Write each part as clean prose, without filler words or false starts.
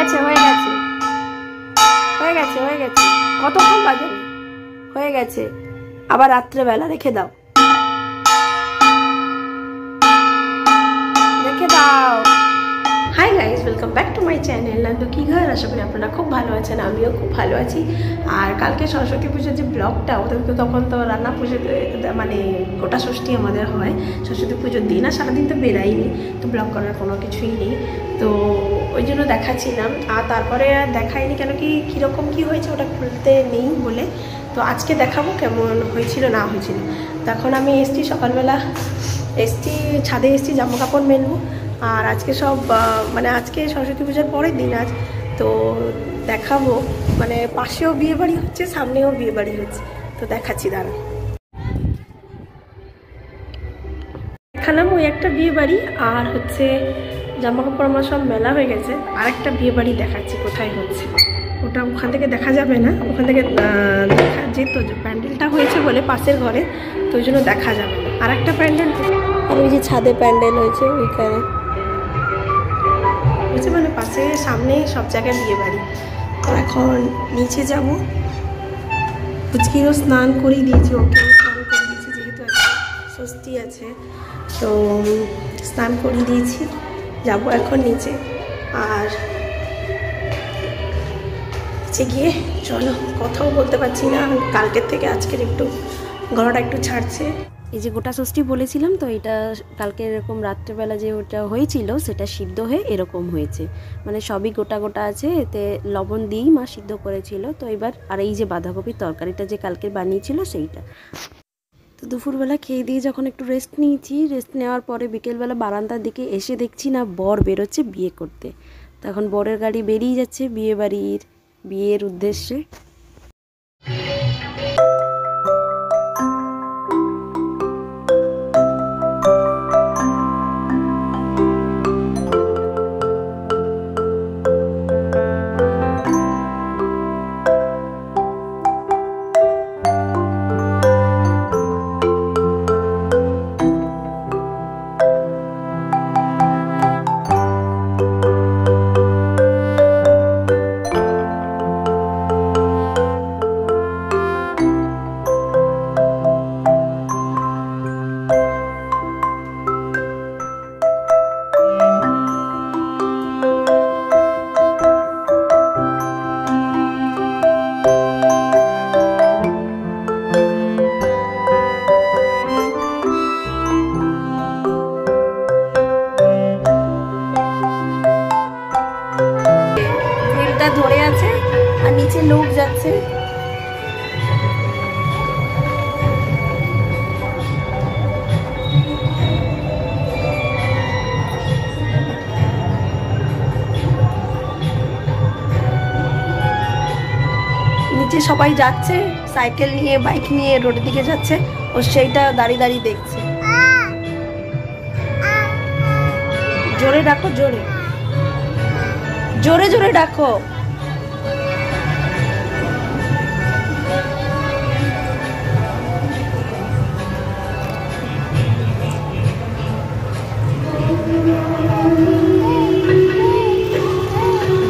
গেছে হয়ে গেছে হয়ে গেছে হয়ে গেছে কতক্ষণ বাজাবে হয়ে গেছে আবার রাত্রেবেলা রেখে দাও রেখে দাও। Hi guys, welcome back to my channel Nandu কি ঘর। আশা করি আপনারা খুব ভালো আছেন, আমিও খুব ভালো আছি। আর কালকে সরস্বতী পুজোর যে ব্লগটা ওদের তো তখন তো রান্না পুজো মানে গোটা ষষ্ঠী আমাদের হয় সরস্বতী পুজোর দিন, আর সারাদিন তো বেরাইনি, তো ব্লগ করার কোনো কিছুই নেই, তো ওই জন্য দেখাচ্ছিলাম। আর তারপরে আর দেখাইনি কেন কি কীরকম কী হয়েছে ওটা খুলতে নেই বলে, তো আজকে দেখাবো কেমন হয়েছিল না হয়েছিল। তখন আমি এসছি সকালবেলা, এসছি ছাদে, এসছি জামা কাপড় মেলবো। আর আজকে সব মানে আজকে সরস্বতী পূজার পরের দিন আজ, তো দেখাবো মানে পাশেও বিয়ে বাড়ি হচ্ছে, সামনেও বিয়ে বাড়ি হচ্ছে, তো দেখাচ্ছি দাঁড়া। দেখালাম ওই একটা বিয়ে বাড়ি, আর হচ্ছে জামা কাপড় আমার সব মেলা হয়ে গেছে। আর একটা বিয়ে বাড়ি দেখাচ্ছি কোথায় হচ্ছে, ওটা ওখান থেকে দেখা যাবে না, ওখান থেকে দেখা যেত প্যান্ডেলটা হয়েছে বলে পাশের ঘরে, তো ওই জন্য দেখা যাবে না। আর একটা প্যান্ডেল, আর ওই যে ছাদে প্যান্ডেল হয়েছে ওইখানে হয়েছে, মানে পাশে সামনে সব জায়গায় বিয়ে বাড়ি। তো এখন নিচে যাব, পুচকিরও স্নান করিয়ে দিয়েছি, ওকেও স্নান করে দিয়েছি, যেহেতু ষষ্ঠী আছে তো স্নান করিয়ে দিয়েছি। যাব এখন নিচে, আর নিচে গিয়ে চলো, কথাও বলতে পারছি না কালকের থেকে, আজকের একটু গলাটা একটু ছাড়ছে। এই যে গোটা ষষ্ঠী বলেছিলাম, তো এটা কালকে এরকম রাত্রেবেলা যে ওটা হয়েছিল সেটা সিদ্ধ হয়ে এরকম হয়েছে, মানে সবই গোটা গোটা আছে, এতে লবণ দিয়েই মা সিদ্ধ করেছিল। তো এবার আর এই যে বাঁধাকপির তরকারিটা যে কালকে বানিয়েছিল সেইটা, তো দুপুরবেলা খেয়ে দিয়ে যখন একটু রেস্ট নিয়েছি, রেস্ট নেওয়ার পরে বিকেলবেলা বারান্দার দিকে এসে দেখছি না বর বেরোচ্ছে বিয়ে করতে। তো এখন বরের গাড়ি বেরিয়ে যাচ্ছে বিয়ের উদ্দেশ্যে। ধরে আছে আর নিচে লোক যাচ্ছে, নিচে সবাই যাচ্ছে সাইকেল নিয়ে, বাইক নিয়ে রোডের দিকে যাচ্ছে, ও সেইটা দাঁড়িয়ে দাঁড়িয়ে দেখছে। জোরে ডাকো, জোরে জোরে জোরে ডাকো।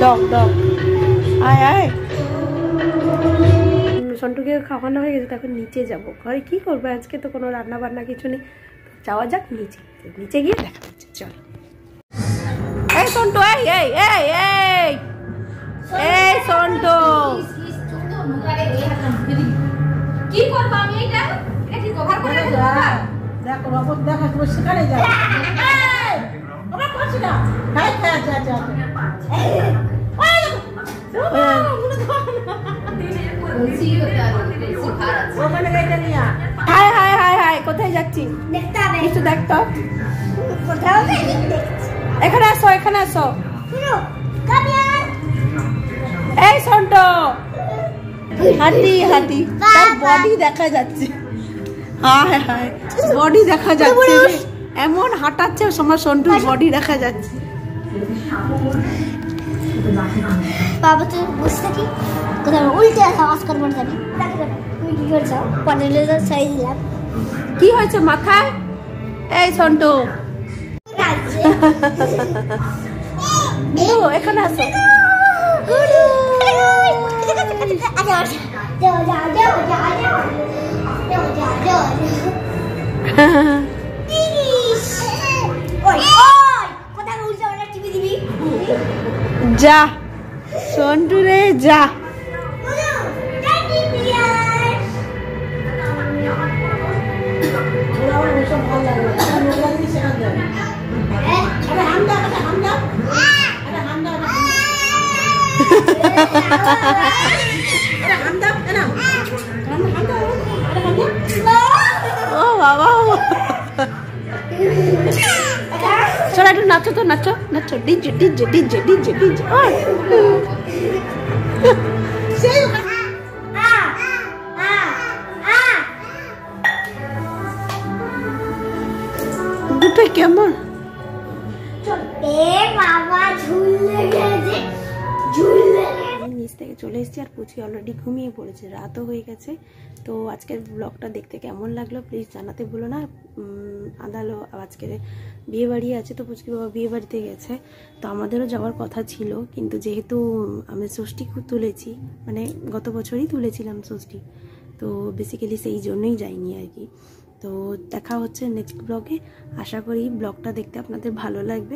ডগ ডগ আয় আয়। সন্টুকে খাওয়ানো হয়ে গেছে, তখন নিচে যাব, ঘরে কি করবো, আজকে তো কোনো রান্না বান্না কিছু নেই, যাওয়া যাক নিচে, নিচে গিয়ে দেখা হচ্ছে। চলো এই সন্টু, এই এই এই এই এই সন্টু, কি করব আমি, এটা কি কভার করে দেখো বাবু, দেখা তুমি সেখানে যাও, এই ওরা করছ না, হাই হাই যা যা হাই হাই হাই হাই, কোথায় যাচ্ছি কিছু দেখতো, এখানে আসো, এখানে আসো, এই সন্টু, হাঁটি হাঁটি, তার বডি দেখা যাচ্ছে, হায় হায় বডি দেখা যাচ্ছে, এমন হাঁটাচ্ছে সময় সন্টুর বডি দেখা যাচ্ছে। বাবা তুই বসে থাকি, কোথাও উল্টে আওয়াজ করবো না, তুমি কি করছো, পনেরো সাইজ দিলাম, কি হয়েছে মাথায়, এই সন্টু এখানে আসো, যা সন্টু রে যা। ও বাবা চলো একটু নাচো তো, নাচো নাচো, DJ DJ DJ DJ DJ. দুটো কেমন নিচ থেকে চলে এসেছি আর পুচকি অলরেডি ঘুমিয়ে পড়েছে, রাতও হয়ে গেছে। তো আজকের ব্লগটা দেখতে কেমন লাগলো প্লিজ জানাতে ভুলো না। আদালো আজকের বিয়ে বাড়ি আছে, তো পুচকি বাবা বিয়ে বাড়িতে গেছে, তো আমাদেরও যাওয়ার কথা ছিল, কিন্তু যেহেতু আমি ষষ্ঠী তুলেছি, মানে গত বছরই তুলেছিলাম ষষ্ঠী, তো বেসিক্যালি সেই জন্যই যাইনি আর কি। তো দেখা হচ্ছে নেক্সট ব্লগে, আশা করি ব্লগটা দেখতে আপনাদের ভালো লাগবে।